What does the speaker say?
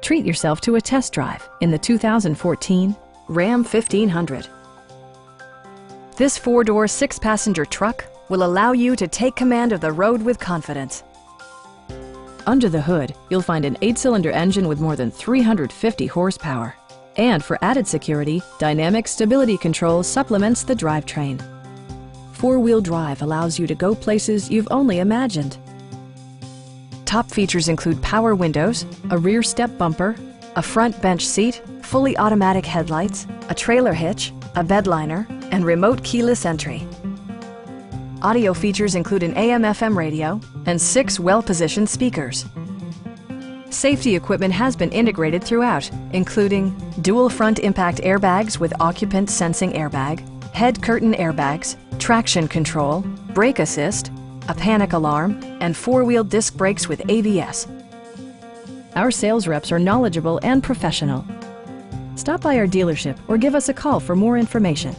Treat yourself to a test drive in the 2014 Ram 1500. This four-door, six-passenger truck will allow you to take command of the road with confidence. Under the hood, you'll find an 8-cylinder engine with more than 350 horsepower. And for added security, Dynamic Stability Control supplements the drivetrain. Four-wheel drive allows you to go places you've only imagined. Top features include power windows, a rear step bumper, a front bench seat, fully automatic headlights, a trailer hitch, a bed liner, and remote keyless entry. Audio features include an AM/FM radio and 6 well-positioned speakers. Safety equipment has been integrated throughout, including dual front impact airbags with occupant sensing airbag, head curtain airbags, traction control, brake assist, a panic alarm, and four-wheel disc brakes with ABS. Our sales reps are knowledgeable and professional. Stop by our dealership or give us a call for more information.